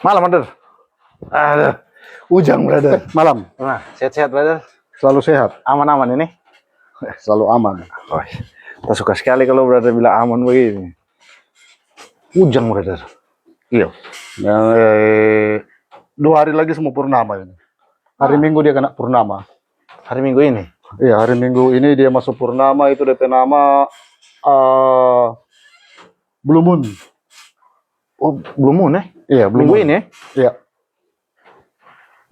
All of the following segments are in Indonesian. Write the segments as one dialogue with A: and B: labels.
A: Malam, brother.
B: Aduh, Ujang, brother.
A: Malam.
B: Nah, sehat-sehat, brother.
A: Selalu sehat.
B: Aman-aman ini.
A: Selalu aman.
B: Oh, kita suka sekali kalau brother bilang aman begini. Ujang, brother.
A: Iya. Yang, 2 hari lagi semua purnama ini. Hari Minggu dia kena purnama.
B: Hari Minggu ini.
A: Iya, hari Minggu ini dia masuk purnama, itu DP nama Blue Moon.
B: Oh, belum moon
A: Iya, Blue
B: Minggu
A: Moon.
B: ini.
A: Iya.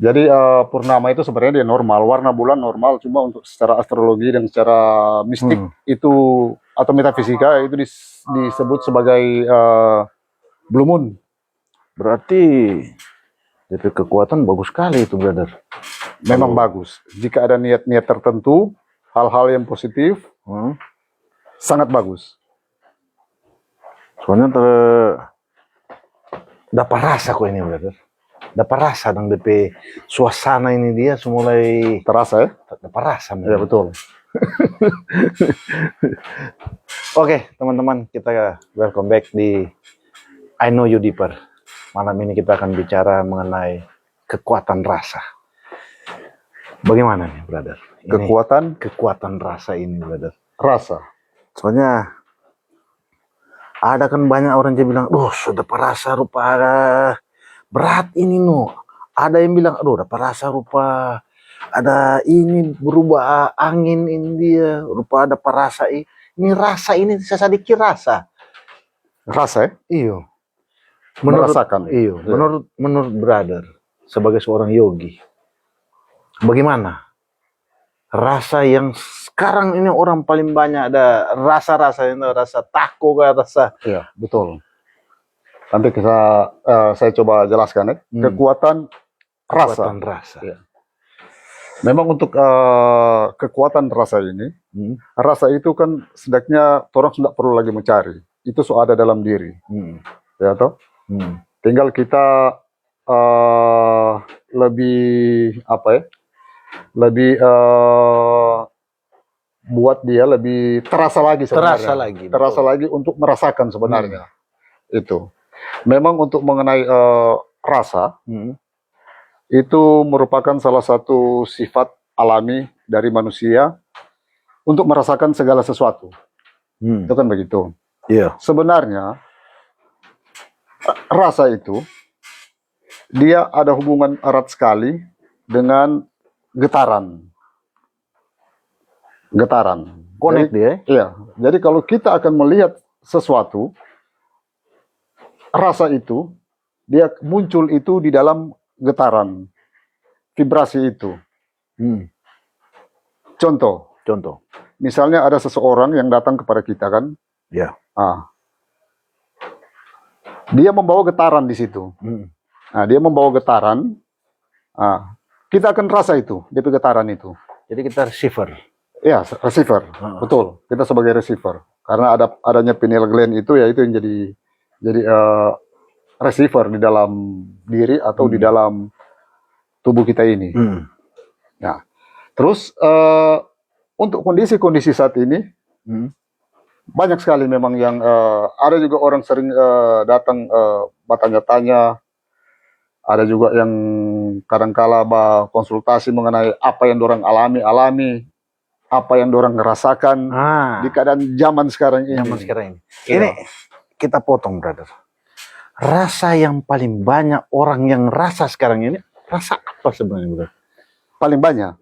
A: Jadi purnama itu sebenarnya dia normal, warna bulan normal, cuma untuk secara astrologi dan secara mistik itu atau metafisika itu disebut sebagai Blue Moon.
B: Berarti DP kekuatan bagus sekali itu, brother.
A: Memang bagus. Jika ada niat-niat tertentu, hal-hal yang positif, sangat bagus.
B: Soalnya dapat rasa kok ini, brother. Dapat rasa dong DP suasana ini dia mulai
A: Terasa ya?
B: dapat rasa.
A: Ya betul.
B: Oke, teman-teman, kita welcome back di I Know You Deeper. Malam ini kita akan bicara mengenai kekuatan rasa. Bagaimana nih, brother? Ini kekuatan rasa ini, brother.
A: Rasa.
B: Soalnya ada kan banyak orang yang bilang, sudah rasa rupa berat ini Ada yang bilang, dapat rasa rupa ada ini berubah angin ini dia, rupa ada rasa ini. Ini rasa ini sesadikit rasa.
A: Rasa ya?
B: Iyo.
A: Merasakan.
B: Iyo. Menurut brother sebagai seorang yogi, bagaimana rasa yang sekarang ini orang paling banyak ada rasa-rasa ini, rasa takut, rasa.
A: Iya, betul. Nanti saya coba jelaskan ya. Kekuatan rasa.
B: Ya.
A: Memang untuk kekuatan rasa ini, rasa itu kan sedaknya orang tidak perlu lagi mencari. Itu sudah ada dalam diri. Ya toh? Tinggal kita lebih lebih buat dia lebih terasa lagi sebenarnya. Terasa lagi untuk merasakan sebenarnya. Itu. Memang untuk mengenai rasa, itu merupakan salah satu sifat alami dari manusia untuk merasakan segala sesuatu. Itu kan begitu.
B: Iya.
A: Sebenarnya rasa itu dia ada hubungan erat sekali dengan getaran.
B: Connect dia.
A: Iya. Jadi kalau kita akan melihat sesuatu, rasa itu dia muncul itu di dalam getaran, vibrasi itu. Contoh, misalnya ada seseorang yang datang kepada kita kan,
B: ya.
A: Dia membawa getaran di situ. Nah, dia membawa getaran, kita akan rasa itu, DP getaran itu.
B: Jadi kita receiver.
A: Ya, receiver, betul. Kita sebagai receiver, karena adanya pineal gland itu ya itu yang jadi receiver di dalam diri atau di dalam tubuh kita ini. Nah, terus untuk kondisi-kondisi saat ini banyak sekali memang yang ada juga orang sering datang bertanya-tanya, ada juga yang kadangkala konsultasi mengenai apa yang dorang alami, apa yang dorang ngerasakan di keadaan zaman sekarang ini.
B: Ini kita potong, brother. Rasa yang paling banyak orang yang rasa sekarang ini, rasa apa sebenarnya, brother?
A: Paling banyak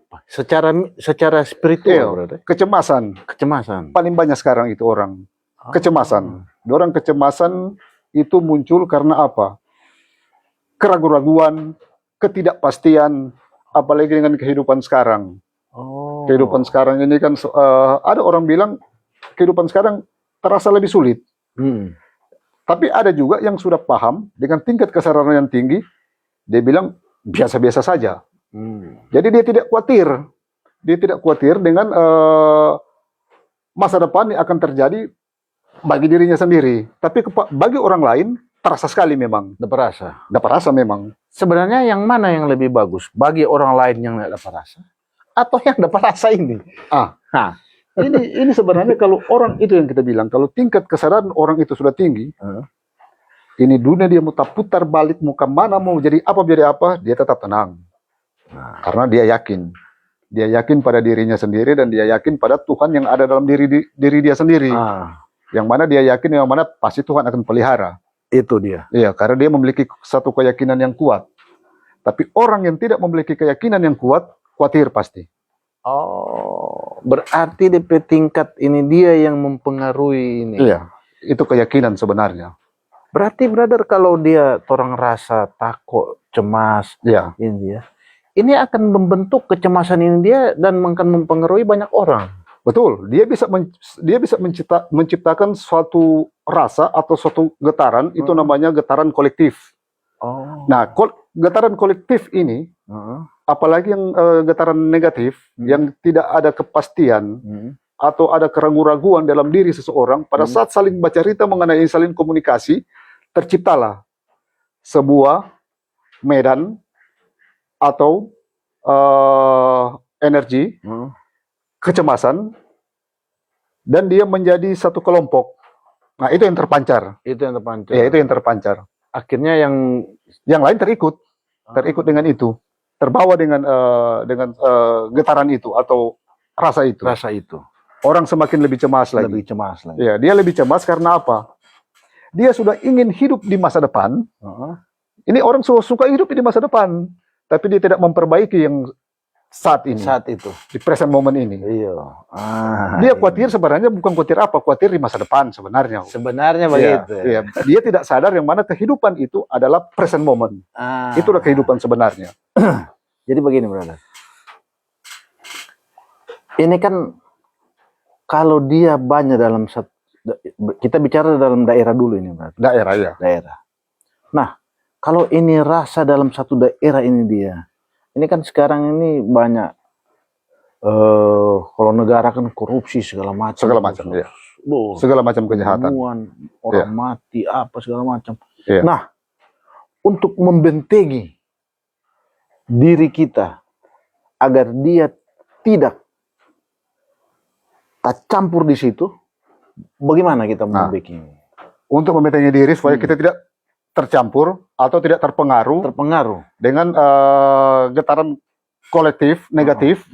B: secara spiritual, brother.
A: Kecemasan. Paling banyak sekarang itu orang kecemasan. Orang kecemasan itu muncul karena apa? Keraguan-raguan, ketidakpastian, apalagi dengan kehidupan sekarang. Kehidupan sekarang ini kan ada orang bilang kehidupan sekarang terasa lebih sulit. Tapi ada juga yang sudah paham dengan tingkat kesadaran yang tinggi, dia bilang biasa-biasa saja. Jadi dia tidak khawatir dengan masa depan yang akan terjadi bagi dirinya sendiri. Tapi bagi orang lain terasa sekali memang.
B: Dapat
A: rasa memang.
B: Sebenarnya yang mana yang lebih bagus? Bagi orang lain yang tidak dapat rasa, atau yang dapat rasa ini?
A: Ini sebenarnya kalau orang itu yang kita bilang, kalau tingkat kesadaran orang itu sudah tinggi, ini dunia dia mau putar balik, mau kemana, mau jadi apa, dia tetap tenang. Karena dia yakin pada dirinya sendiri dan dia yakin pada Tuhan yang ada dalam diri dia sendiri. Yang mana dia yakin, yang mana pasti Tuhan akan pelihara.
B: Itu dia.
A: Iya, karena dia memiliki satu keyakinan yang kuat. Tapi orang yang tidak memiliki keyakinan yang kuat, khawatir pasti.
B: Oh, berarti DP tingkat ini dia yang mempengaruhi ini.
A: Iya, itu keyakinan sebenarnya.
B: Berarti brother, kalau dia orang rasa takut, cemas,
A: Iya.
B: ini akan membentuk kecemasan ini dia dan akan mempengaruhi banyak orang.
A: Betul, dia bisa menciptakan suatu rasa atau suatu getaran, itu namanya getaran kolektif.
B: Oh.
A: Nah, getaran kolektif ini, apalagi yang getaran negatif, yang tidak ada kepastian atau ada keraguan-raguan dalam diri seseorang, pada saat saling baca cerita mengenai saling komunikasi, terciptalah sebuah medan atau energi, kecemasan, dan dia menjadi satu kelompok. Nah, itu yang terpancar.
B: Itu yang terpancar.
A: Ya, itu yang terpancar.
B: Akhirnya yang
A: lain terikut dengan itu, terbawa dengan getaran itu atau rasa itu. Orang semakin lebih cemas lagi. Ya, dia lebih cemas karena apa? Dia sudah ingin hidup di masa depan. Ini orang suka hidup di masa depan, tapi dia tidak memperbaiki yang saat itu, di present moment ini.
B: Iya.
A: Dia khawatir sebenarnya bukan khawatir apa, khawatir di masa depan sebenarnya.
B: Sebenarnya begitu.
A: Iya. Dia tidak sadar yang mana kehidupan itu adalah present moment. Itulah kehidupan sebenarnya.
B: Jadi begini, brother. Ini kan kalau dia banyak dalam kita bicara dalam daerah dulu ini, brother. Daerah. Nah, kalau ini rasa dalam satu daerah ini dia. Ini kan sekarang ini banyak kalau negara kan korupsi segala macam.
A: Ya. Segala macam kejahatan.
B: Orang mati apa segala macam. Ya. Nah, untuk membentengi diri kita agar dia tidak tercampur di situ, bagaimana kita membentengi?
A: Untuk membentengi diri supaya kita tidak tercampur atau tidak terpengaruh dengan getaran kolektif negatif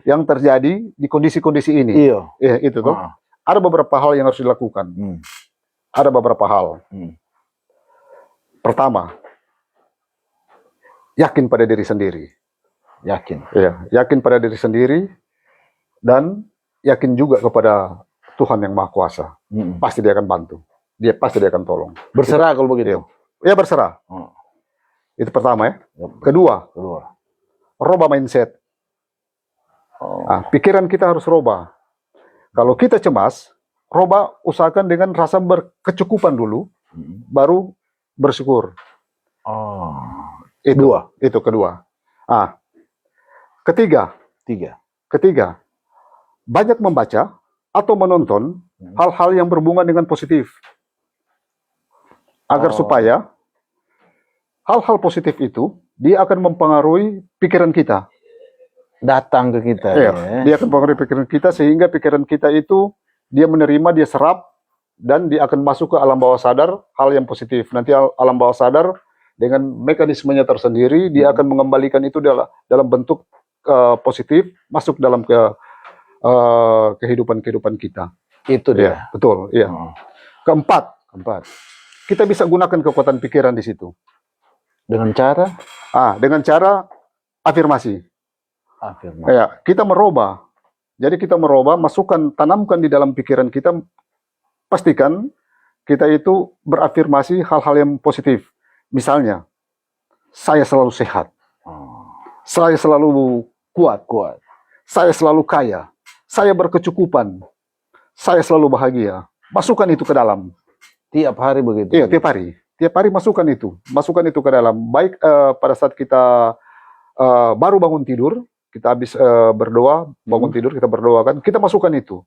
A: yang terjadi di kondisi-kondisi ini. Iya, itu tuh. Ada beberapa hal yang harus dilakukan. Ada beberapa hal. Pertama, yakin pada diri sendiri. Yakin pada diri sendiri dan yakin juga kepada Tuhan yang Maha Kuasa. Pasti dia akan bantu. Pasti dia akan tolong.
B: Berserah kalau begitu.
A: Ya, berserah. Itu pertama ya. Kedua, rubah mindset. Pikiran kita harus rubah. Kalau kita cemas, usahakan dengan rasa berkecukupan dulu, baru bersyukur. Itu kedua. Ketiga, banyak membaca atau menonton hal-hal yang berhubungan dengan positif. Agar supaya hal-hal positif itu dia akan mempengaruhi pikiran kita.
B: Datang ke kita.
A: Dia akan mempengaruhi pikiran kita sehingga pikiran kita itu dia menerima, dia serap, dan dia akan masuk ke alam bawah sadar hal yang positif. Nanti alam bawah sadar dengan mekanismenya tersendiri dia akan mengembalikan itu dalam bentuk positif masuk dalam kehidupan kita.
B: Itu dia.
A: Betul. Iya. Keempat, kita bisa gunakan kekuatan pikiran di situ.
B: Dengan cara?
A: Dengan cara afirmasi. Ya, kita merubah. Jadi kita merubah, tanamkan di dalam pikiran kita, pastikan kita itu berafirmasi hal-hal yang positif. Misalnya, saya selalu sehat. Saya selalu kuat. Saya selalu kaya. Saya berkecukupan. Saya selalu bahagia. Masukkan itu ke dalam.
B: Tiap hari begitu?
A: Iya, tiap hari. Tiap hari masukkan itu ke dalam. Baik pada saat kita baru bangun tidur, kita habis berdoa, bangun tidur, kita berdoakan, kita masukkan itu.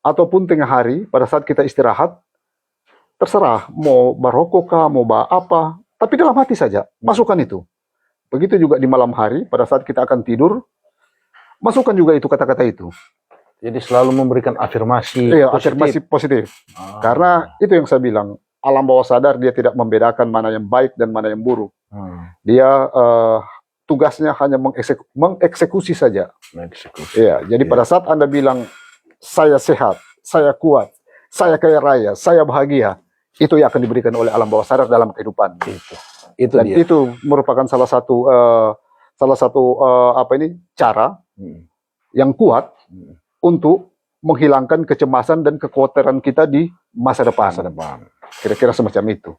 A: Ataupun tengah hari, pada saat kita istirahat, terserah, mau barokok kah, mau apa, tapi dalam hati saja, masukkan itu. Begitu juga di malam hari, pada saat kita akan tidur, masukkan juga itu kata-kata itu.
B: Jadi selalu memberikan afirmasi
A: positif. Afirmasi positif. Karena itu yang saya bilang, alam bawah sadar dia tidak membedakan mana yang baik dan mana yang buruk. Dia tugasnya hanya mengeksekusi saja. Iya, jadi pada saat Anda bilang saya sehat, saya kuat, saya kaya raya, saya bahagia, itu yang akan diberikan oleh alam bawah sadar dalam kehidupan.
B: Itu
A: Dan
B: dia.
A: itu merupakan salah satu cara yang kuat untuk menghilangkan kecemasan dan kekhawatiran kita di masa depan. Kira-kira semacam itu.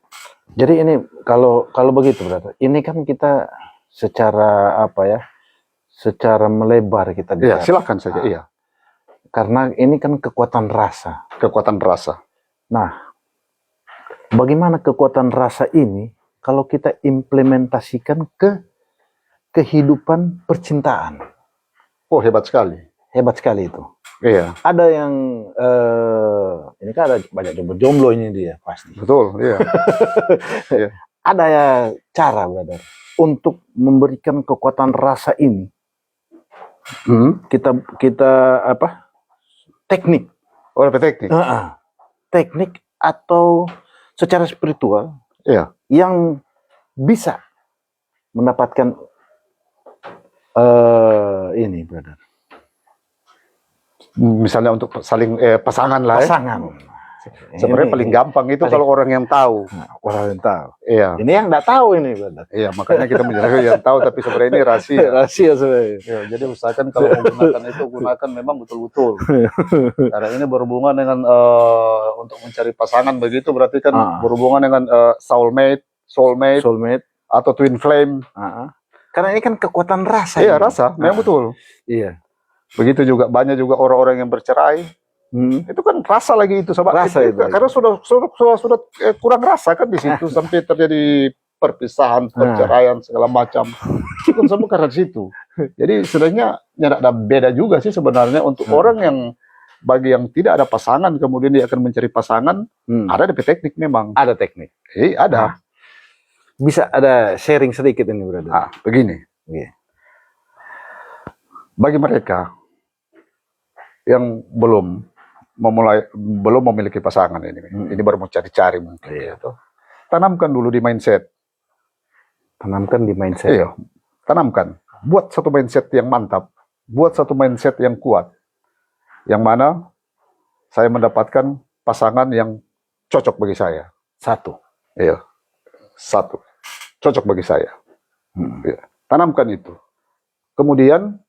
B: Jadi ini kalau begitu berarti ini kan kita secara secara melebar kita
A: Iya,
B: bicara.
A: silakan saja. Iya.
B: Karena ini kan kekuatan rasa.
A: Kekuatan rasa.
B: Nah, bagaimana kekuatan rasa ini kalau kita implementasikan ke kehidupan percintaan?
A: Oh, hebat sekali.
B: Hebat sekali itu.
A: Iya.
B: Ada yang ini kan ada banyak jomblo ini dia pasti.
A: Betul, iya. Iya.
B: Ada ya cara, brother, untuk memberikan kekuatan rasa ini. Kita teknik.
A: Oh, ada teknik.
B: Teknik atau secara spiritual.
A: Iya.
B: Yang bisa mendapatkan ini, brother.
A: Misalnya untuk saling pasangan lah.
B: Pasangan.
A: Sebenarnya paling gampang itu kalau orang yang tahu.
B: Orang yang tahu.
A: Iya.
B: Ini yang nggak tahu ini, brother.
A: Iya, makanya kita menjelaskan yang tahu, tapi sebenarnya ini rahasia.
B: Rahasia sebenarnya.
A: Ya, jadi usahakan kalau menggunakan itu, gunakan memang betul-betul. Karena ini berhubungan dengan untuk mencari pasangan begitu, berarti kan berhubungan dengan soulmate, atau twin flame.
B: Karena ini kan kekuatan rasa.
A: Iya, rasa, memang betul.
B: Iya.
A: Begitu juga banyak juga orang-orang yang bercerai. Itu kan rasa lagi itu, sobat.
B: Rasa itu.
A: Karena sudah kurang rasa kan di situ sampai terjadi perpisahan, perceraian segala macam. Itu kan semua karena di situ. Jadi sebenarnya tidak ada beda juga sih sebenarnya untuk orang yang bagi yang tidak ada pasangan kemudian dia akan mencari pasangan, ada DP teknik memang.
B: Ada teknik.
A: Ada.
B: Bisa ada sharing sedikit ini, brother.
A: Begini. Bagi mereka yang belum memiliki pasangan ini baru mau cari-cari mungkin. Tanamkan dulu di mindset. Iya, tanamkan. Buat satu mindset yang mantap, buat satu mindset yang kuat, yang mana saya mendapatkan pasangan yang cocok bagi saya. Iya, satu cocok bagi saya. Iya. Tanamkan itu. Kemudian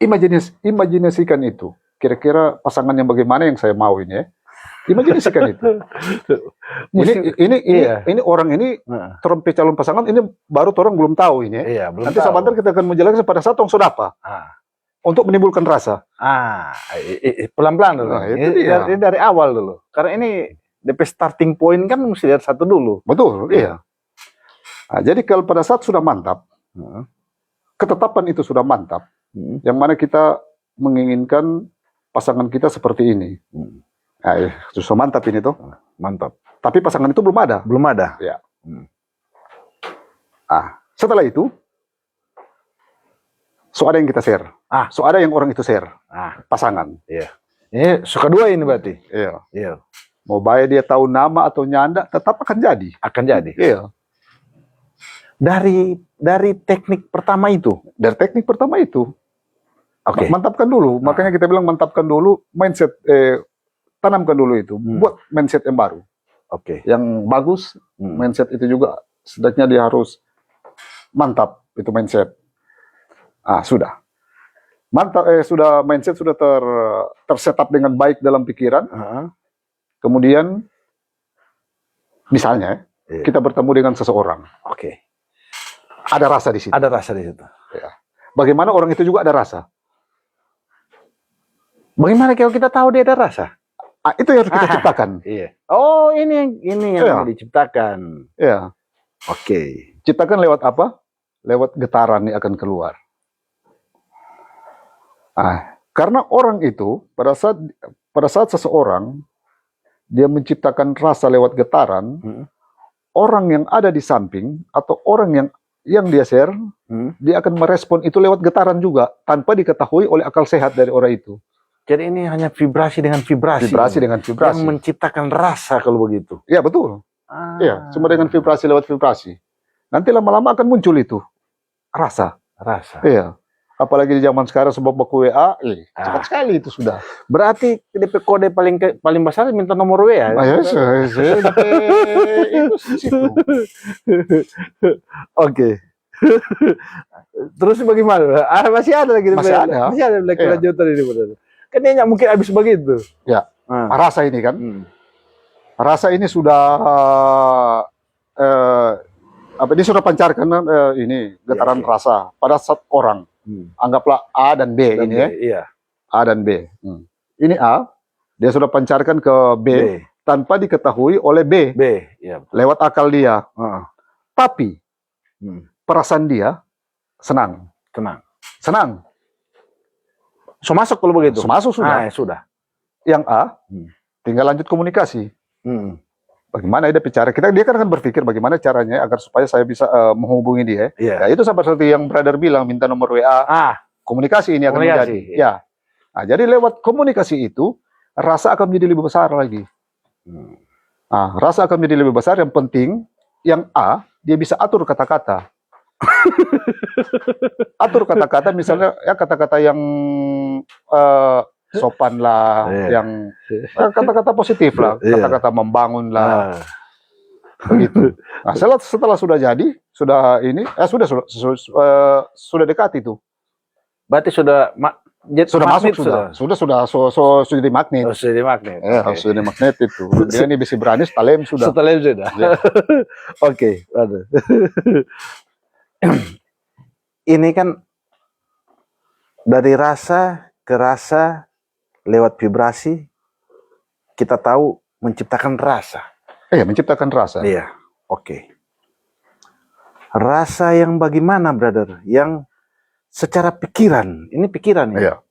A: imajinasikan itu. Kira-kira pasangan yang bagaimana yang saya mau ini ya. Imajinasikan itu. Ini orang ini terumpi calon pasangan ini baru orang belum tahu ini ya.
B: Iya, belum
A: Nanti
B: tahu.
A: sebentar kita akan menjelaskan pada saat orang sudah apa. Untuk menimbulkan rasa.
B: Pelan-pelan dulu.
A: Nah, itu dia.
B: Ini dari awal dulu. Karena ini DP starting point kan mesti dari satu dulu.
A: Betul, iya. Nah, jadi kalau pada saat sudah mantap, ketetapan itu sudah mantap, yang mana kita menginginkan pasangan kita seperti ini. Susah mantap ini tuh.
B: Mantap.
A: Tapi pasangan itu belum ada.
B: Belum ada.
A: Ya. Setelah itu, ada yang kita share. Ada yang orang itu share. Pasangan.
B: Iya. Ini suka dua ini berarti.
A: Iya. Mau baik dia tahu nama atau nyanda, tetap akan jadi.
B: Akan jadi.
A: Iya.
B: Dari teknik pertama itu.
A: Dari teknik pertama itu.
B: Oke.
A: Mantapkan dulu. Makanya kita bilang mantapkan dulu mindset. Tanamkan dulu itu. Buat mindset yang baru.
B: Oke.
A: Yang bagus, mindset itu juga setidaknya dia harus mantap itu mindset. Sudah. Mantap, mindset sudah tersetup dengan baik dalam pikiran. Kemudian, misalnya, kita bertemu dengan seseorang.
B: Oke.
A: Ada rasa di situ.
B: Ada rasa di situ.
A: Ya. Bagaimana orang itu juga ada rasa?
B: Bagaimana kalau kita tahu dia ada rasa?
A: Itu yang harus kita ciptakan.
B: Iya. Oh, ini yang diciptakan.
A: Iya.
B: Oke.
A: Ciptakan lewat apa? Lewat getaran yang akan keluar. Karena orang itu pada saat seseorang dia menciptakan rasa lewat getaran, orang yang ada di samping atau orang yang dia share, dia akan merespon itu lewat getaran juga tanpa diketahui oleh akal sehat dari orang itu.
B: Jadi ini hanya vibrasi dengan vibrasi.
A: Vibrasi dengan vibrasi.
B: Yang menciptakan rasa kalau begitu.
A: Iya, betul. Iya, cuma dengan vibrasi lewat vibrasi. Nanti lama-lama akan muncul itu rasa.
B: Rasa.
A: Iya. Apalagi di zaman sekarang sebab baku WA, cepat sekali itu sudah.
B: Berarti DP kode paling besar minta nomor WA.
A: Itu situ.
B: Oke. Terus bagaimana? Masih ada lagi.
A: Masih ada.
B: Masih ada lagi kelanjutan ini, benar. Kan dia nggak mungkin habis begitu.
A: Ya. Rasa ini kan. Rasa ini sudah ini sudah pancarkan ini getaran rasa pada saat orang. Anggaplah A dan B ini ya.
B: Iya.
A: A dan B. Ini A, dia sudah pancarkan ke B, tanpa diketahui oleh B.
B: Iya.
A: Lewat akal dia. Tapi perasaan dia senang. Senang.
B: So masuk kalau begitu.
A: So masuk sudah.
B: Sudah.
A: Yang A tinggal lanjut komunikasi. Bagaimana dia bicara? Dia kan akan berpikir bagaimana caranya agar supaya saya bisa menghubungi dia. Ya, itu seperti yang brother bilang, minta nomor WA. Komunikasi ini akan menjadi. Ya. Nah, jadi lewat komunikasi itu rasa akan menjadi lebih besar lagi. Rasa akan menjadi lebih besar. Yang penting yang A dia bisa atur kata-kata. Atur kata-kata, misalnya ya kata-kata yang sopan lah, yang kata-kata positif lah, kata-kata membangun lah, begitu. Nah, setelah sudah jadi, sudah dekat itu.
B: Berarti sudah
A: masuk sudah jadi magnet.
B: Sudah jadi magnet.
A: Harus jadi magnet itu. Dia ini bisa berani setalem sudah.
B: Ya. Oke, aduh. Ini kan dari rasa ke rasa lewat vibrasi kita tahu menciptakan rasa.
A: Menciptakan rasa.
B: Iya. Oke. Rasa yang bagaimana, brother? Yang secara pikiran, ini pikiran ya.
A: Iya.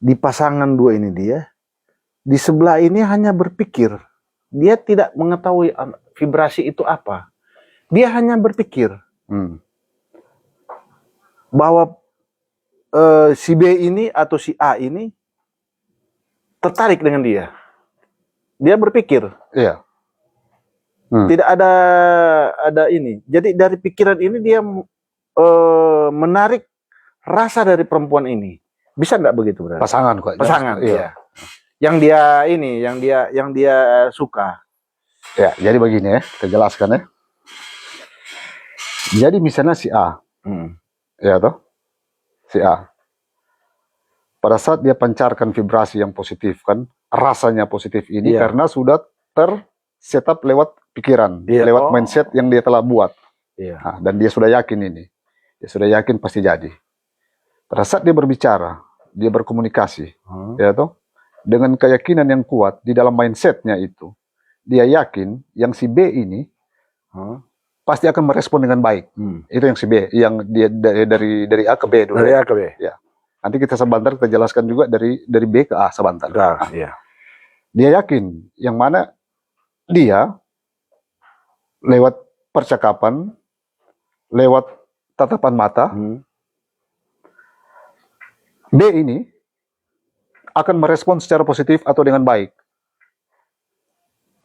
B: Di pasangan dua ini dia, di sebelah ini hanya berpikir. Dia tidak mengetahui vibrasi itu apa. Dia hanya berpikir bahwa si B ini atau si A ini tertarik dengan dia. Dia berpikir.
A: Iya.
B: Tidak ada ini. Jadi dari pikiran ini dia menarik rasa dari perempuan ini. Bisa nggak begitu, berarti?
A: Pasangan kok.
B: Pasangan, iya. Yang dia suka.
A: Ya, jadi begini ya, kita jelaskan ya. Jadi misalnya si A, ya toh, si A. Pada saat dia pancarkan vibrasi yang positif kan, rasanya positif ini karena sudah tersetup lewat pikiran, lewat mindset yang dia telah buat. Nah, dan dia sudah yakin ini, dia sudah yakin pasti jadi. Pada saat dia berbicara, dia berkomunikasi, ya toh, dengan keyakinan yang kuat di dalam mindsetnya itu, dia yakin yang si B ini pasti akan merespon dengan baik. Itu yang si B, yang dia dari A ke B dulu.
B: Dari A ke B.
A: Ya. Nanti kita sebentar kita jelaskan juga dari B ke A sebentar.
B: Iya.
A: Dia yakin yang mana dia lewat percakapan, lewat tatapan mata, B ini akan merespon secara positif atau dengan baik.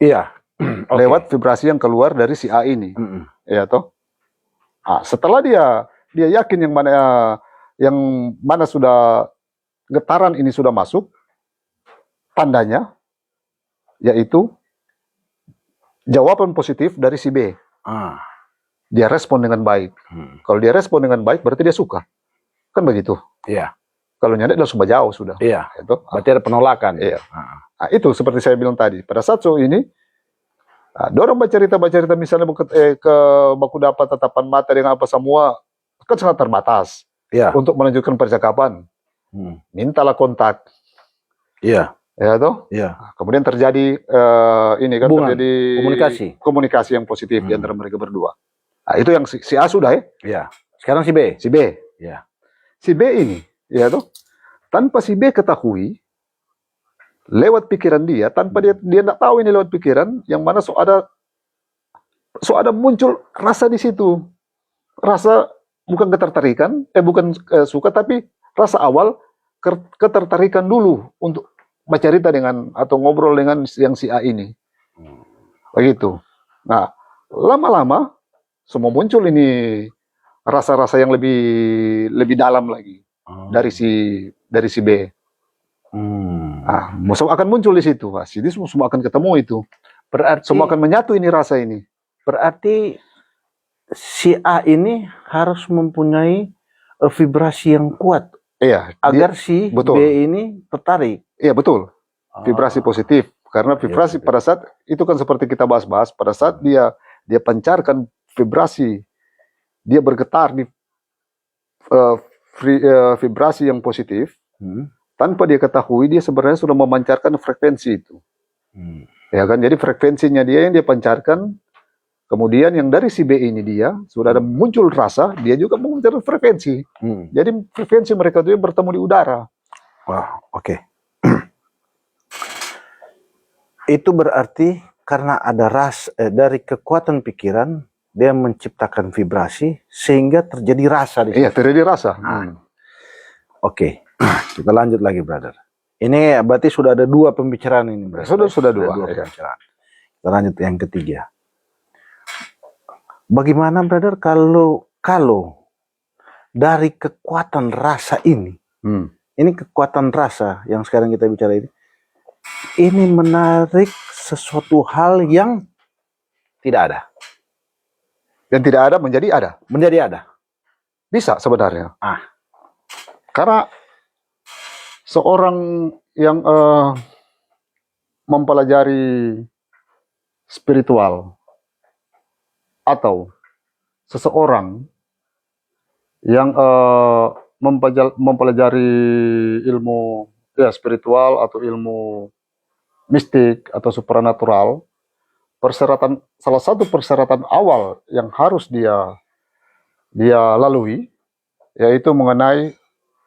B: Iya.
A: Lewat vibrasi yang keluar dari si A ini. Ya toh. Nah, setelah dia yakin yang mana sudah getaran ini sudah masuk, tandanya yaitu jawaban positif dari si B. Dia respon dengan baik. Kalau dia respon dengan baik berarti dia suka. Kan begitu.
B: Iya.
A: Kalau nyadek langsung jauh sudah.
B: Iya.
A: Itu.
B: Berarti ada penolakan.
A: Iya. Nah, itu seperti saya bilang tadi. Pada saat ini dorong bercerita misalnya ke baku dapat tatapan mata dengan apa semua kan sangat terbatas. Untuk melanjutkan percakapan. Mintalah kontak.
B: Iya.
A: Ya toh?
B: Iya.
A: Kemudian terjadi ini kan terjadi komunikasi yang positif di antara mereka berdua. Nah, itu yang si A sudah ya.
B: Iya. Sekarang si B.
A: Si B.
B: Iya.
A: Si B ini, ya toh? Tanpa si B ketahui lewat pikiran dia, tanpa dia tidak tahu ini lewat pikiran, yang mana ada muncul rasa di situ. Rasa bukan ketertarikan, bukan suka, tapi rasa awal ketertarikan dulu untuk bercerita dengan atau ngobrol dengan yang si A ini. Begitu. Nah, lama-lama semua muncul ini rasa-rasa yang lebih dalam lagi dari si B. Nah, semua akan muncul di situ. Nah, jadi semua akan ketemu itu.
B: Berarti
A: Semua akan menyatu ini rasa ini.
B: berarti si A ini harus mempunyai vibrasi yang kuat
A: Iya,
B: agar si
A: betul.
B: B ini tertarik.
A: Iya betul. Vibrasi positif. Karena vibrasi pada saat itu kan seperti kita bahas-bahas, pada saat dia pancarkan vibrasi, dia bergetar di vibrasi yang positif, tanpa dia ketahui dia sebenarnya sudah memancarkan frekuensi itu. Ya kan, jadi frekuensinya dia yang dia pancarkan, kemudian yang dari si B ini dia sudah ada muncul rasa, dia juga memancarkan frekuensi. Jadi frekuensi mereka itu bertemu di udara.
B: Wah, oke. Itu berarti karena ada dari kekuatan pikiran dia menciptakan vibrasi sehingga terjadi rasa di situ.
A: Iya, terjadi rasa.
B: Oke. Kita lanjut lagi, brother. Ini berarti sudah ada 2 pembicaraan ini, brother.
A: Sudah dua.
B: Pembicaraan. Kita lanjut yang ketiga. Bagaimana, brother, kalau dari kekuatan rasa ini, ini kekuatan rasa yang sekarang kita bicara ini menarik sesuatu hal yang tidak ada.
A: Yang tidak ada menjadi ada.
B: Menjadi ada.
A: Bisa sebenarnya. Karena seorang yang mempelajari spiritual atau seseorang yang mempelajari ilmu spiritual atau ilmu mistik atau supranatural, salah satu persyaratan awal yang harus dia lalui yaitu mengenai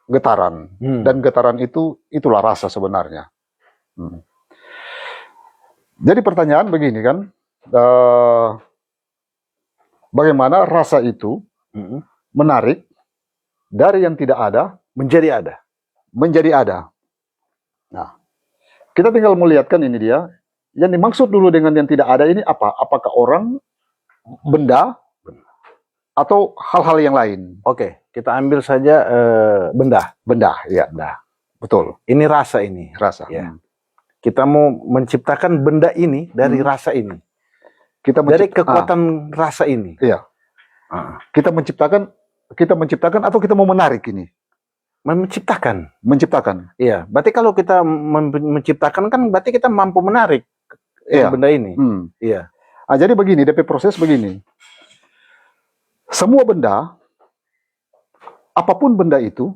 A: getaran. Dan getaran itulah rasa sebenarnya. Jadi pertanyaan begini kan, bagaimana rasa itu menarik dari yang tidak ada menjadi ada. Nah, kita tinggal melihatkan ini dia. Yang dimaksud dulu dengan yang tidak ada ini apa? Apakah orang, benda, atau hal-hal yang lain?
B: Oke, kita ambil saja benda.
A: Benda, ya.
B: Benda.
A: Betul.
B: Ini rasa ini.
A: Rasa.
B: Ya. Kita mau menciptakan benda ini dari rasa ini. Dari kekuatan rasa ini.
A: Iya. Kita menciptakan atau kita mau menarik ini? Menciptakan.
B: Iya. Berarti kalau kita menciptakan kan berarti kita mampu menarik benda ini. Iya.
A: Nah, jadi begini, DP proses begini. Semua benda, apapun benda itu,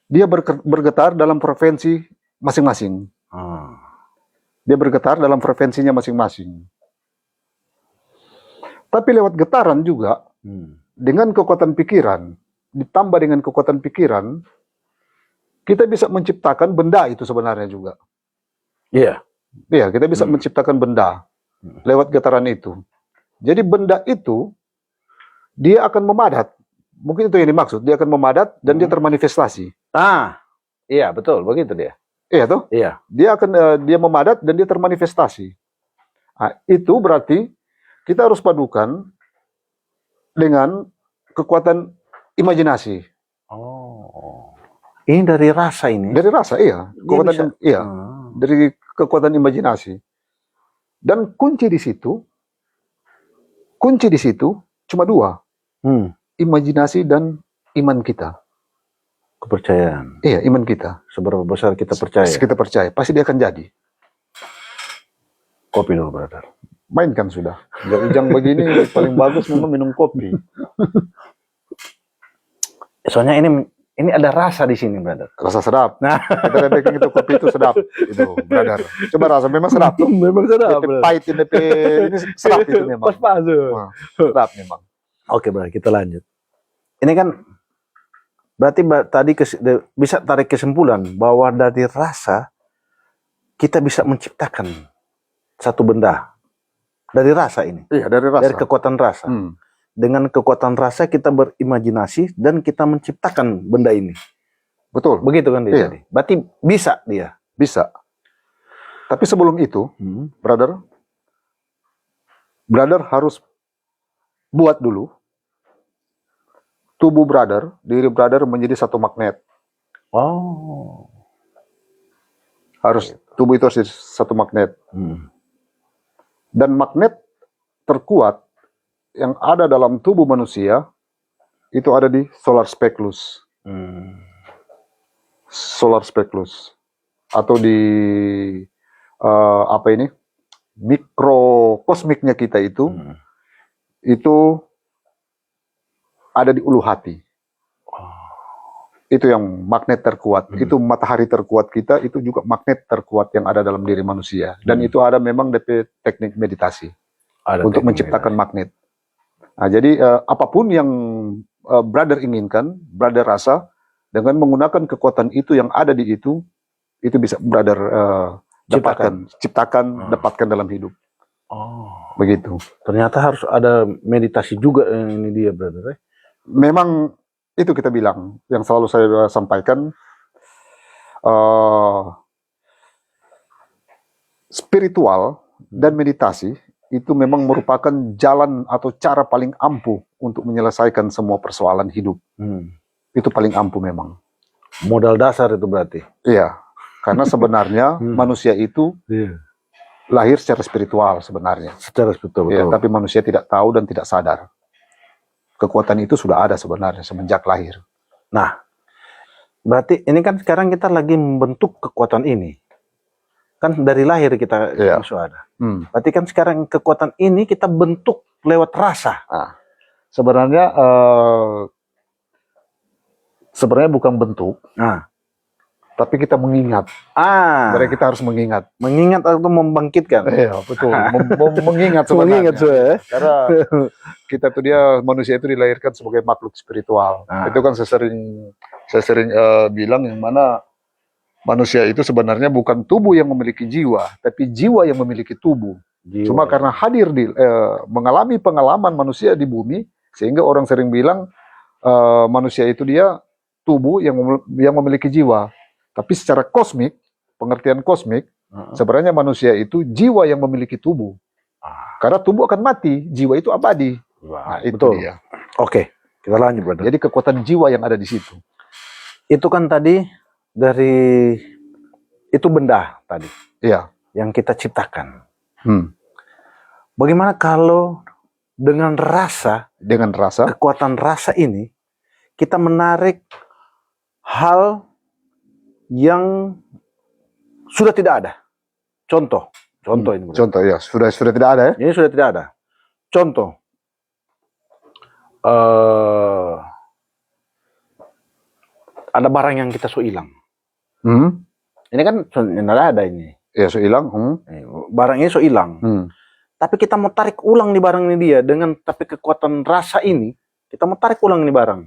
A: dia bergetar dalam frekuensi masing-masing. Dia bergetar dalam frekuensinya masing-masing. Tapi lewat getaran juga, dengan kekuatan pikiran, ditambah dengan kekuatan pikiran, kita bisa menciptakan benda itu sebenarnya juga.
B: Iya.
A: Iya, kita bisa menciptakan benda lewat getaran itu. Jadi benda itu, dia akan memadat. Mungkin itu yang dimaksud. Dia akan memadat dan dia termanifestasi.
B: Iya betul, begitu dia.
A: Iya tuh?
B: Iya.
A: Dia memadat dan dia termanifestasi. Nah, itu berarti kita harus padukan dengan kekuatan imajinasi.
B: Ini dari rasa ini.
A: Dari rasa, iya. Kekuatan, iya. Dari kekuatan imajinasi. Dan kunci di situ cuma 2. Imajinasi dan iman kita.
B: Kepercayaan.
A: Iya, iman kita.
B: Seberapa besar kita percaya.
A: Kita percaya, pasti dia akan jadi.
B: Kopi dulu, brother.
A: Mainkan sudah. Ujang begini paling bagus memang minum kopi.
B: Soalnya ini ada rasa di sini, brother.
A: Rasa sedap. Nah, kita bikin itu kopi itu sedap. Itu, brother. Coba rasa memang sedap tuh.
B: Memang sedap.
A: Pahit ini sedap itu memang.
B: Pas.
A: Sedap memang.
B: Oke, brother, kita lanjut. Ini kan berarti tadi bisa tarik kesimpulan bahwa dari rasa kita bisa menciptakan satu benda. Dari rasa ini.
A: Iya, dari rasa.
B: Dari kekuatan rasa. Dengan kekuatan rasa kita berimajinasi dan kita menciptakan benda ini.
A: betul,
B: Begitu kan dia
A: Iya.
B: tadi. Berarti bisa dia.
A: bisa. Tapi sebelum itu, brother harus buat dulu tubuh brother, diri brother menjadi satu magnet.
B: Oh.
A: Harus tubuh itu harus jadi satu magnet.
B: Hmm.
A: Dan magnet terkuat yang ada dalam tubuh manusia itu ada di solar speculus.
B: Hmm.
A: Solar speculus atau di apa ini? Mikrokosmiknya kita itu ada di ulu hati. Itu yang magnet terkuat. Itu matahari terkuat kita, itu juga magnet terkuat yang ada dalam diri manusia. Dan itu ada memang DP teknik meditasi
B: Ada
A: untuk
B: teknik
A: menciptakan magnet. Nah, jadi apapun yang brother inginkan, brother rasa, dengan menggunakan kekuatan itu yang ada di itu bisa brother dapatkan dalam hidup.
B: Oh.
A: Begitu.
B: Ternyata harus ada meditasi juga yang ini dia, brother.
A: Memang itu kita bilang, yang selalu saya sampaikan, spiritual dan meditasi itu memang merupakan jalan atau cara paling ampuh untuk menyelesaikan semua persoalan hidup. Itu paling ampuh memang.
B: Modal dasar itu berarti.
A: Iya, karena sebenarnya manusia itu lahir secara spiritual sebenarnya.
B: Secara spiritual,
A: Ya,
B: betul.
A: tapi manusia tidak tahu dan tidak sadar. Kekuatan itu sudah ada sebenarnya semenjak lahir.
B: Nah, berarti ini kan sekarang kita lagi membentuk kekuatan ini. Kan dari lahir kita sudah ada. Berarti kan sekarang kekuatan ini kita bentuk lewat rasa.
A: Nah, sebenarnya bukan bentuk, tapi kita mengingat. Berarti kita harus mengingat.
B: Mengingat atau membangkitkan.
A: Iya, betul. Mengingat sebenarnya.
B: Mengingat sudah.
A: Karena kita tuh manusia itu dilahirkan sebagai makhluk spiritual. Itu kan saya sering bilang yang mana manusia itu sebenarnya bukan tubuh yang memiliki jiwa, tapi jiwa yang memiliki tubuh. Cuma karena hadir mengalami pengalaman manusia di bumi, sehingga orang sering bilang manusia itu dia tubuh yang memiliki jiwa. Tapi secara kosmik, pengertian kosmik, sebenarnya manusia itu jiwa yang memiliki tubuh. Karena tubuh akan mati, jiwa itu abadi. Nah, itu
B: betul.
A: dia.
B: Oke, kita lanjut, brother.
A: Jadi kekuatan jiwa yang ada di situ.
B: Itu kan tadi dari itu benda tadi.
A: Iya.
B: Yang kita ciptakan. Bagaimana kalau dengan rasa, kekuatan rasa ini, kita menarik hal yang sudah tidak ada. Contoh ini.
A: Contoh ya, sudah tidak ada ya?
B: Ini sudah tidak ada. Contoh, ada barang yang kita hilang. Ini kan tidak ada ini.
A: Ya, hilang.
B: Barang ini hilang. Tapi kita mau tarik ulang nih barang ini dia dengan tapi kekuatan rasa ini, kita mau tarik ulang nih barang.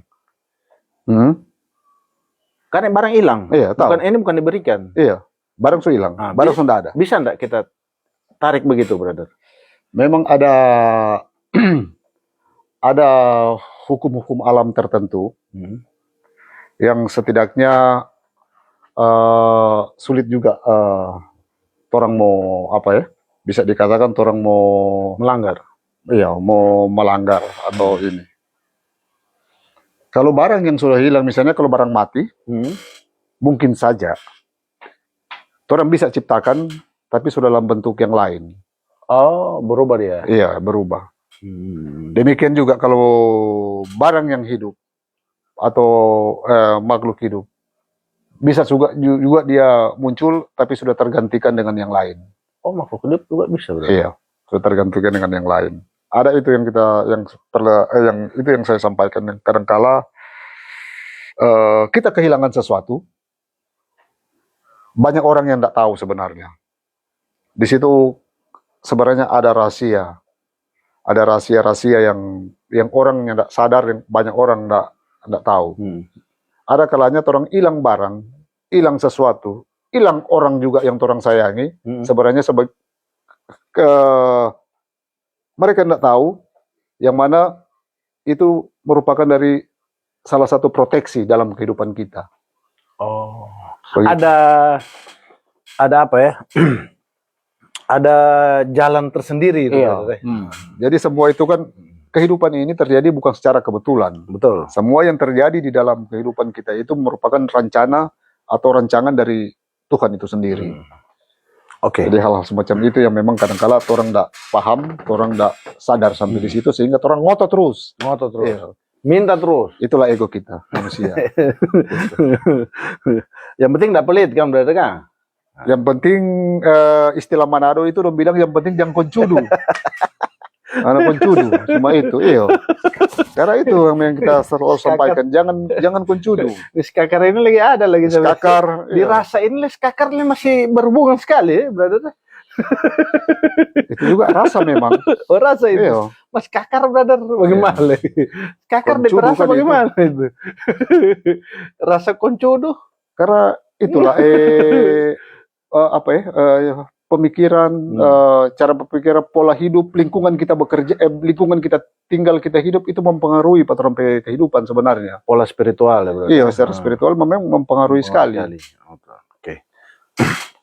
B: Karena barang hilang.
A: Iya, tahu.
B: Bukan diberikan.
A: Iya, barang hilang. Barang sudah ada.
B: Bisa enggak kita tarik begitu, brother?
A: Memang ada ada hukum-hukum alam tertentu yang setidaknya sulit juga orang mau bisa dikatakan orang mau
B: melanggar.
A: Iya, mau melanggar atau ini. Kalau barang yang sudah hilang, misalnya kalau barang mati, mungkin saja orang bisa ciptakan, tapi sudah dalam bentuk yang lain.
B: Oh, berubah dia?
A: Iya, berubah. Demikian juga kalau barang yang hidup atau makhluk hidup, bisa juga dia muncul, tapi sudah tergantikan dengan yang lain.
B: Oh, makhluk hidup juga bisa, berarti?
A: Iya, sudah tergantikan dengan yang lain. Ada itu yang itu yang saya sampaikan. Kadangkala kita kehilangan sesuatu, banyak orang yang tidak tahu sebenarnya. Di situ sebenarnya ada rahasia yang orang yang tidak sadar, yang banyak orang tidak tahu. Ada kalanya orang hilang barang, hilang sesuatu, hilang orang juga yang orang sayangi. Sebenarnya mereka tidak tahu yang mana itu merupakan dari salah satu proteksi dalam kehidupan kita.
B: Oh.
A: Begitu.
B: Ada apa ya? Ada jalan tersendiri itu,
A: Iya.
B: brother.
A: Jadi semua itu kan kehidupan ini terjadi bukan secara kebetulan.
B: Betul.
A: Semua yang terjadi di dalam kehidupan kita itu merupakan rencana atau rancangan dari Tuhan itu sendiri.
B: Oke.
A: Jadi hal-hal semacam itu yang memang kadang-kala orang tidak paham, orang tidak sadar sampai di situ sehingga orang ngotot terus.
B: Ngotot terus.
A: Iya.
B: Minta terus.
A: Itulah ego kita manusia.
B: Yang penting tidak pelit kan, brother kan?
A: Yang penting istilah Manado itu dong bilang yang penting jangan koncudu. Anak koncudu, cuma itu, iya. Karena itu yang kita selalu sampaikan, jangan koncudu.
B: Skakar ini lagi ada lagi.
A: Skakar,
B: dirasa ini skakar ini masih berhubungan sekali, ya, brother.
A: Itu juga rasa memang.
B: Oh, rasa itu.
A: Iya.
B: Mas kakar, brother, bagaimana lagi? Kakar di rasa
A: Koncudu kan
B: bagaimana itu? Rasa koncudu.
A: Karena itulah apa ya? Pemikiran, cara berpikir, pola hidup, lingkungan kita bekerja, lingkungan kita tinggal, kita hidup itu mempengaruhi patron kehidupan sebenarnya.
B: Pola spiritual ya, brother.
A: Iya, secara spiritual memang mempengaruhi sekali.
B: Oke.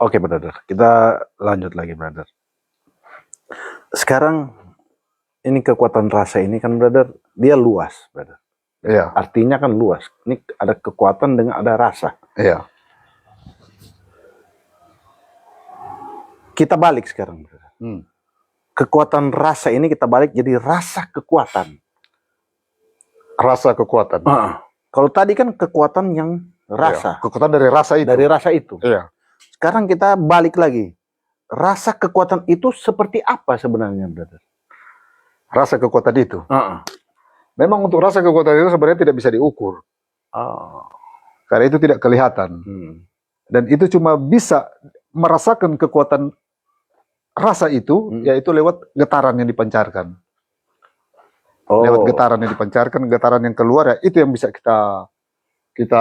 B: Oke, brother. Kita lanjut lagi, brother. Sekarang ini kekuatan rasa ini kan, brother, dia luas, brother.
A: Iya.
B: Artinya kan luas. Ini ada kekuatan dengan ada rasa.
A: Iya.
B: Kita balik sekarang, brother. Kekuatan rasa ini kita balik jadi rasa kekuatan.
A: Rasa kekuatan.
B: Kalau tadi kan kekuatan yang rasa.
A: Iya. Kekuatan dari rasa itu.
B: Dari rasa itu.
A: Iya.
B: Sekarang kita balik lagi. Rasa kekuatan itu seperti apa sebenarnya, brother?
A: Rasa kekuatan itu. Memang untuk rasa kekuatan itu sebenarnya tidak bisa diukur. Karena itu tidak kelihatan. Dan itu cuma bisa merasakan kekuatan rasa itu, yaitu lewat getaran yang dipancarkan. Lewat getaran yang dipancarkan, getaran yang keluar, ya itu yang bisa kita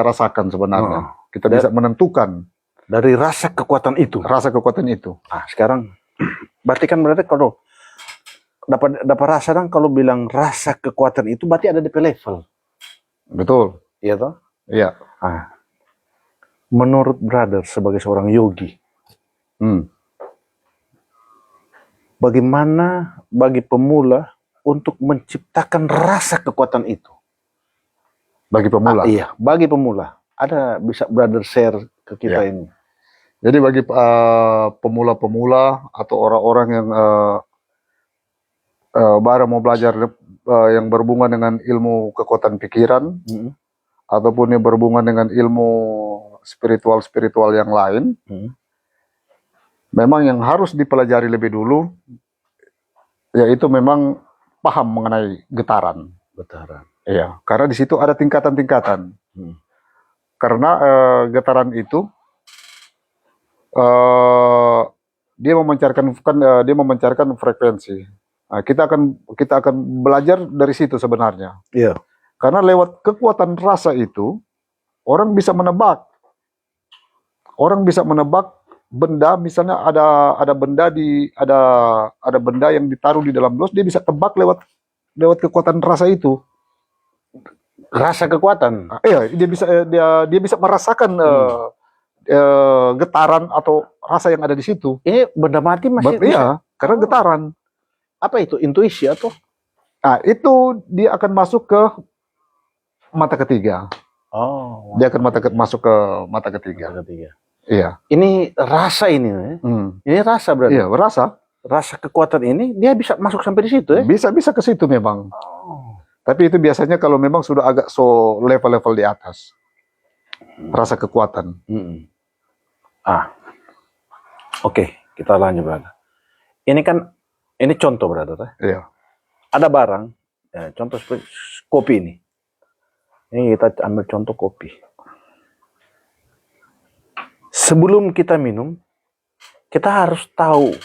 A: rasakan sebenarnya. Kita bisa menentukan
B: dari rasa kekuatan itu.
A: Rasa kekuatan itu.
B: Sekarang berarti kan berarti kalau dapat rasa kan, kalau bilang rasa kekuatan itu berarti ada di level.
A: Betul.
B: Iya toh?
A: Iya.
B: Menurut brother sebagai seorang yogi, bagaimana bagi pemula untuk menciptakan rasa kekuatan itu?
A: Bagi pemula?
B: Iya, bagi pemula. Ada bisa brother share ke kita ini?
A: Jadi bagi pemula-pemula atau orang-orang yang baru mau belajar yang berhubungan dengan ilmu kekuatan pikiran, ataupun yang berhubungan dengan ilmu spiritual yang lain, memang yang harus dipelajari lebih dulu, yaitu memang paham mengenai getaran. Iya, karena di situ ada tingkatan-tingkatan. Karena getaran itu dia memancarkan frekuensi. Nah, kita akan belajar dari situ sebenarnya.
B: Iya.
A: Karena lewat kekuatan rasa itu orang bisa menebak. Orang bisa menebak benda, misalnya ada benda ada benda yang ditaruh di dalam dos, dia bisa tebak lewat kekuatan rasa itu.
B: Rasa kekuatan.
A: Iya, dia bisa merasakan getaran atau rasa yang ada di situ.
B: Ini benda mati masih
A: Iya, karena getaran.
B: Apa itu? Intuisi atau?
A: Nah, itu dia akan masuk ke mata ketiga. Dia akan masuk ke mata ketiga. Iya.
B: Ini rasa ini, ini rasa berarti.
A: Iya, rasa.
B: Rasa kekuatan ini dia bisa masuk sampai di situ, ya?
A: Bisa ke situ memang. Tapi itu biasanya kalau memang sudah agak level-level di atas. Rasa kekuatan.
B: Oke, kita lanjut, brother. Ini contoh, brother.
A: Iya.
B: Ada barang, contoh seperti kopi ini. Ini kita ambil contoh kopi. Sebelum kita minum, kita harus tahu,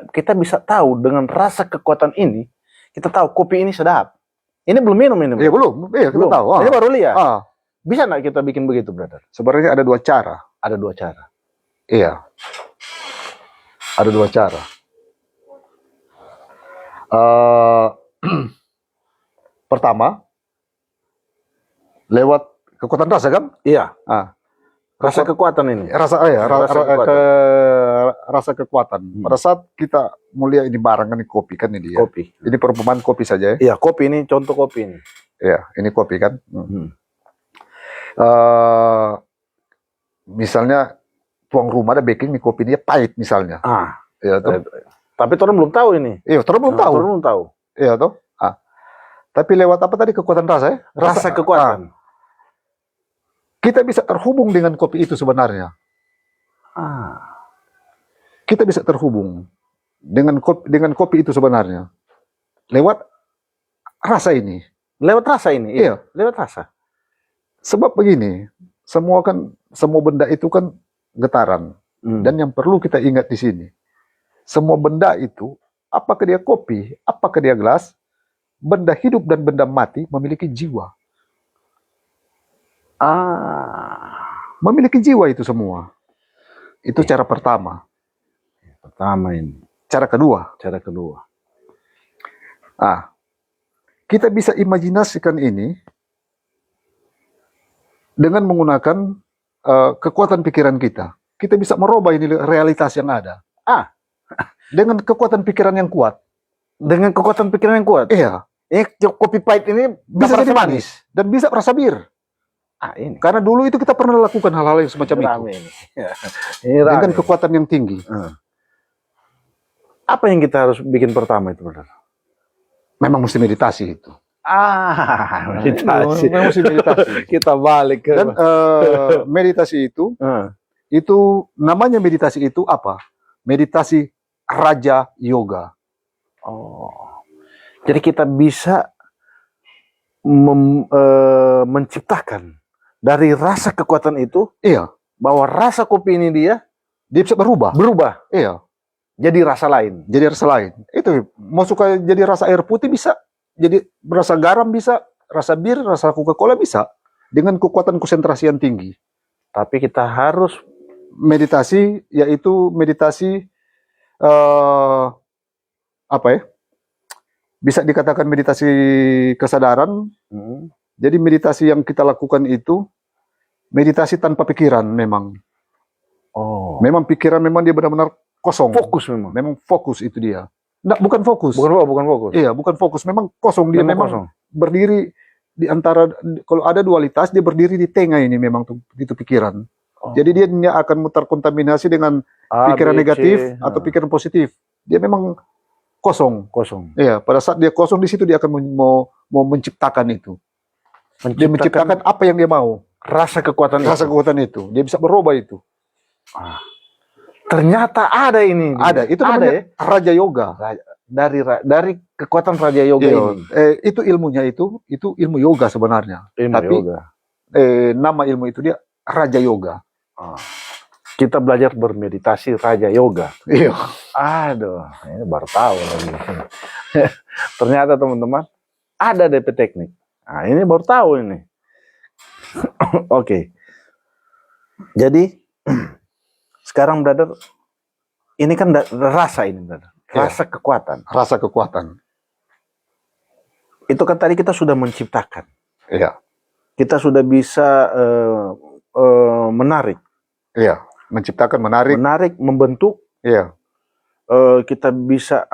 B: kita bisa tahu dengan rasa kekuatan ini, kita tahu kopi ini sedap. Ini belum minum ini.
A: Iya, belum. Iya, kita tahu.
B: Ini baru lihat. Bisa nggak kita bikin begitu, brother?
A: Sebenarnya ada dua cara.
B: Ada dua cara.
A: Iya. Ada dua cara. Pertama, lewat kekuatan rasa kan?
B: Iya,
A: Ah,
B: rasa kekuatan ini.
A: rasa rasa kekuatan. Pada saat kita mulia ini barang kan, ini kopi kan ini dia.
B: Kopi.
A: Ini perumpamaan kopi saja ya.
B: Iya, kopi ini contoh kopi ini.
A: Iya, ini kopi kan. Eh, misalnya tuang rumah ada baking nih kopi dia pahit misalnya. Iya tuh.
B: Tapi orang belum tahu ini.
A: Iya, orang belum tahu.
B: Orang belum tahu.
A: Iya tuh. Tapi lewat apa tadi kekuatan rasa ya?
B: Rasa kekuatan.
A: Kita bisa terhubung dengan kopi itu sebenarnya. Kita bisa terhubung dengan kopi itu sebenarnya. Lewat rasa ini.
B: Lewat rasa ini.
A: Iya.
B: Lewat rasa.
A: Sebab begini, semua benda itu kan getaran. Dan yang perlu kita ingat di sini, semua benda itu, apakah dia kopi, apakah dia gelas, benda hidup dan benda mati memiliki jiwa. Memiliki jiwa itu semua. Itu cara pertama.
B: Pertama ini.
A: Cara kedua. Kita bisa imajinasikan ini dengan menggunakan kekuatan pikiran kita. Kita bisa merubah ini realitas yang ada. Dengan kekuatan pikiran yang kuat.
B: Dengan kekuatan pikiran yang kuat.
A: Iya.
B: Kopi pahit ini
A: Bisa jadi manis dan bisa rasa bir.
B: Ini.
A: Karena dulu itu kita pernah lakukan hal-hal yang semacam itu.
B: Ini
A: dengan kekuatan yang tinggi.
B: Apa yang kita harus bikin pertama itu, Brother?
A: Memang mesti meditasi itu.
B: Meditasi.
A: Memang mesti meditasi.
B: Kita balik ke
A: dan meditasi itu namanya meditasi itu apa? Meditasi Raja Yoga.
B: Jadi kita bisa menciptakan dari rasa kekuatan itu, bahwa rasa kopi ini dia
A: bisa berubah. Iya.
B: Jadi rasa lain.
A: Itu mau suka jadi rasa air putih bisa, jadi rasa garam bisa, rasa bir, rasa Coca-Cola bisa dengan kekuatan konsentrasi yang tinggi.
B: Tapi kita harus
A: meditasi, yaitu meditasi apa ya? Bisa dikatakan meditasi kesadaran. Jadi meditasi yang kita lakukan itu meditasi tanpa pikiran memang. Memang pikiran memang dia benar-benar kosong.
B: Fokus memang.
A: Fokus itu dia. Nggak, bukan fokus.
B: Bukan fokus.
A: Iya, bukan fokus. Memang kosong dia. Memang kosong. Berdiri di antara, kalau ada dualitas dia berdiri di tengah ini memang itu pikiran. Jadi dia akan terkontaminasi dengan pikiran negatif atau pikiran positif. Dia memang kosong. Iya, pada saat dia kosong di situ dia akan mau menciptakan itu. Dia menciptakan apa yang dia mau.
B: Rasa kekuatan
A: itu. Dia bisa berubah itu.
B: Ternyata ada ini.
A: Ada. Itu namanya Raja Yoga.
B: Dari kekuatan Raja Yoga ini.
A: Itu ilmunya itu ilmu yoga sebenarnya. Nama ilmu itu dia Raja Yoga.
B: Kita belajar bermeditasi Raja Yoga.
A: Iya.
B: Aduh, ini baru tahu lagi. Ternyata teman-teman ada DP teknik. Ini baru tahu ini. Oke. Jadi sekarang Brother, ini kan rasa ini Brother. Rasa kekuatan. Itu kan tadi kita sudah menciptakan.
A: Iya.
B: Kita sudah bisa menarik.
A: Iya. Menciptakan, menarik,
B: membentuk.
A: Iya.
B: Kita bisa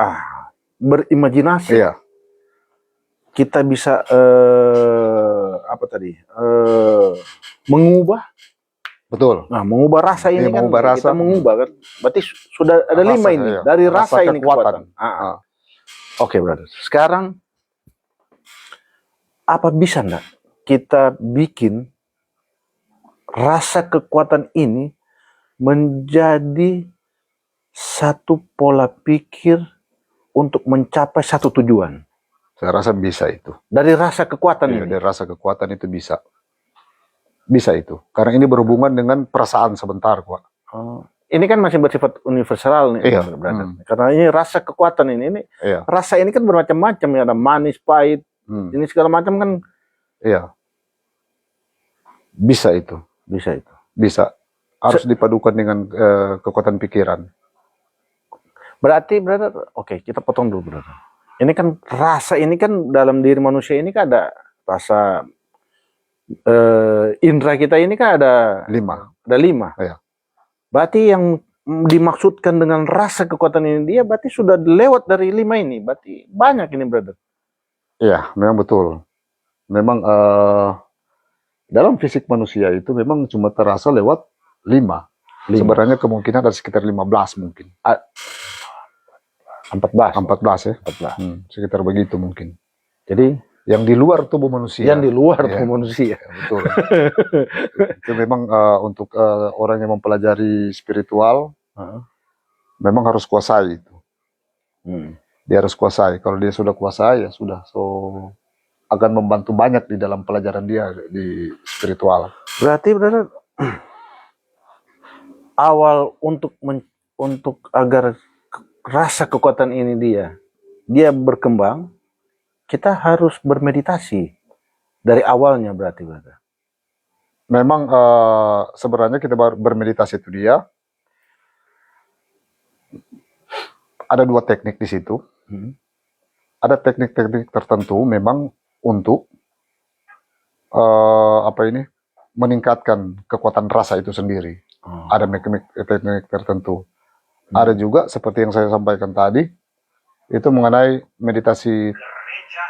B: berimajinasi.
A: Iya.
B: Kita bisa apa tadi? Mengubah.
A: Betul.
B: Nah, mengubah rasa ini kan kita mengubah kan. Berarti sudah ada rasa, 5 ini. Iya. Dari rasa ini kekuatan. Oke, Brother. Sekarang apa bisa enggak kita bikin rasa kekuatan ini menjadi satu pola pikir untuk mencapai satu tujuan?
A: Saya rasa bisa itu.
B: Dari rasa kekuatan ini?
A: Dari rasa kekuatan itu bisa. Bisa itu. Karena ini berhubungan dengan perasaan sebentar, Pak.
B: Ini kan masih bersifat universal nih.
A: Iya.
B: Karena ini rasa kekuatan ini
A: iya.
B: Rasa ini kan bermacam-macam ya. Ada manis, pahit, ini segala macam kan.
A: Iya. Bisa itu. Bisa. Harus dipadukan dengan kekuatan pikiran.
B: Berarti, Brother, oke, kita potong dulu, Brother. Ini kan rasa ini kan dalam diri manusia ini kan ada rasa indera kita ini kan ada
A: 5.
B: 5.
A: Iya.
B: Berarti yang dimaksudkan dengan rasa kekuatan ini dia berarti sudah lewat dari 5 ini. Berarti banyak ini, brother.
A: Iya, memang betul. Memang dalam fisik manusia itu memang cuma terasa lewat 5. Sebenarnya kemungkinan ada sekitar 15 mungkin.
B: 14.
A: 14 ya.
B: 14.
A: Sekitar begitu mungkin.
B: Jadi
A: yang di luar tubuh manusia.
B: yang di luar
A: Ya.
B: tubuh manusia.
A: Betul. Itu memang untuk orang yang mempelajari spiritual, memang harus kuasai itu. Dia harus kuasai. Kalau dia sudah kuasai, ya sudah. So akan membantu banyak di dalam pelajaran dia di spiritual.
B: Berarti brother, awal untuk agar rasa kekuatan ini dia berkembang, kita harus bermeditasi dari awalnya berarti, brother.
A: Memang sebenarnya kita bermeditasi itu dia ada 2 teknik di situ. Ada teknik-teknik tertentu memang untuk meningkatkan kekuatan rasa itu sendiri. Ada teknik tertentu. Ada juga seperti yang saya sampaikan tadi, itu mengenai meditasi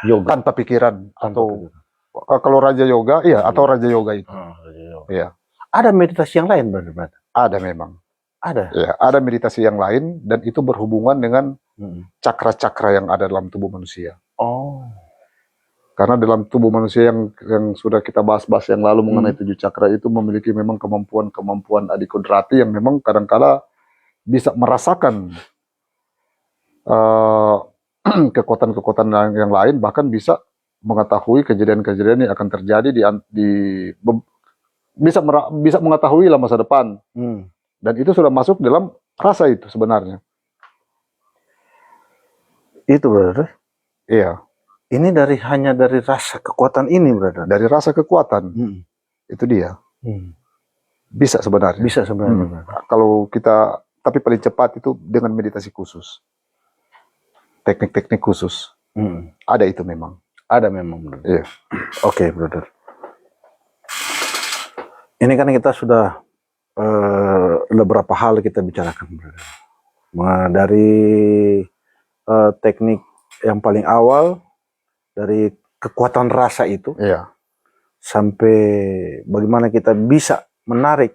B: Yoga.
A: tanpa pikiran atau kalau Raja Yoga, iya, atau Raja Yoga itu. Iya.
B: Ada meditasi yang lain, brother?
A: Ada memang.
B: Ada.
A: Ya, ada meditasi yang lain dan itu berhubungan dengan cakra-cakra yang ada dalam tubuh manusia.
B: Oh.
A: Karena dalam tubuh manusia yang sudah kita bahas-bahas yang lalu mengenai 7 cakra itu memiliki memang kemampuan adikodrati yang memang kadang-kala bisa merasakan kekuatan-kekuatan yang lain, bahkan bisa mengetahui kejadian-kejadian yang akan terjadi bisa mengetahui lah masa depan. Dan itu sudah masuk dalam rasa itu sebenarnya.
B: Itu, brother.
A: Iya.
B: Ini hanya dari rasa kekuatan ini, brother.
A: Dari rasa kekuatan. Itu dia. Bisa sebenarnya.
B: Bisa sebenarnya.
A: Kalau kita, tapi paling cepat itu dengan meditasi khusus. Teknik-teknik khusus. Ada itu memang.
B: Ada memang, brother.
A: Iya.
B: Oke, brother. Ini kan kita sudah beberapa hal kita bicarakan, brother. Dari teknik yang paling awal, dari kekuatan rasa itu,
A: iya,
B: sampai bagaimana kita bisa menarik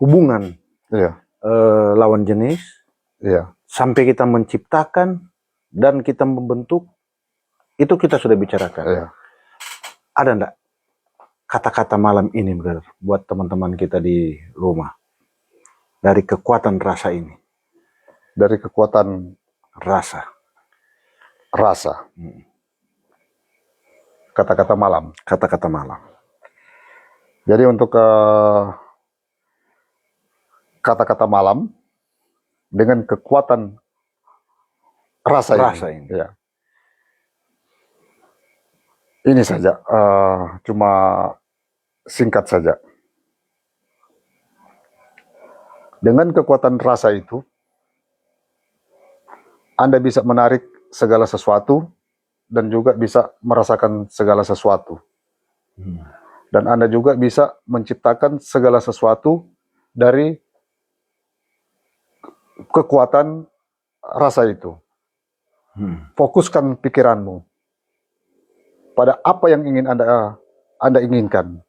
B: hubungan
A: iya,
B: lawan jenis,
A: iya,
B: sampai kita menciptakan dan kita membentuk, itu kita sudah bicarakan.
A: iya.
B: Ada enggak kata-kata malam ini, brother, buat teman-teman kita di rumah dari kekuatan rasa ini?
A: Dari kekuatan
B: Rasa.
A: Kata-kata malam.
B: Kata-kata malam.
A: Jadi untuk kata-kata malam dengan kekuatan rasa ini. Ya. Ini saja, cuma singkat saja. Dengan kekuatan rasa itu, Anda bisa menarik segala sesuatu dan juga bisa merasakan segala sesuatu. Dan Anda juga bisa menciptakan segala sesuatu dari kekuatan rasa itu. Fokuskan pikiranmu pada apa yang ingin Anda inginkan.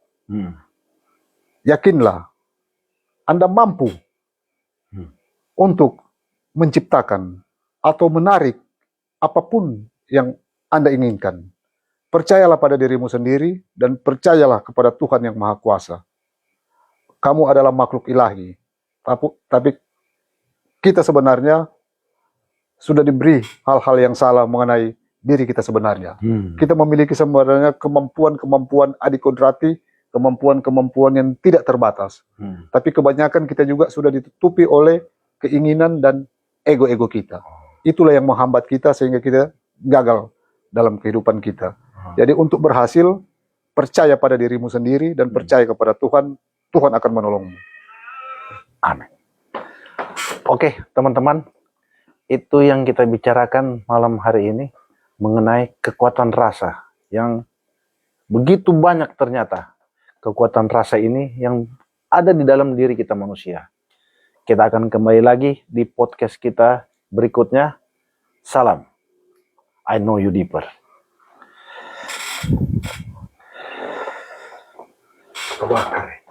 A: Yakinlah, Anda mampu untuk menciptakan atau menarik apapun yang Anda inginkan. Percayalah pada dirimu sendiri dan percayalah kepada Tuhan yang Maha Kuasa. Kamu adalah makhluk ilahi, tapi kita sebenarnya sudah diberi hal-hal yang salah mengenai diri kita sebenarnya. Kita memiliki sebenarnya kemampuan adikodrati, kemampuan yang tidak terbatas. Tapi kebanyakan kita juga sudah ditutupi oleh keinginan dan ego-ego kita. Itulah yang menghambat kita sehingga kita gagal dalam kehidupan kita. Jadi untuk berhasil, percaya pada dirimu sendiri dan percaya kepada Tuhan, Tuhan akan menolongmu.
B: Amin. Oke, teman-teman, itu yang kita bicarakan malam hari ini mengenai kekuatan rasa yang Begitu banyak ternyata kekuatan rasa ini yang ada di dalam diri kita manusia. Kita akan kembali lagi di podcast kita berikutnya. Salam. I know you deeper. Kebakar.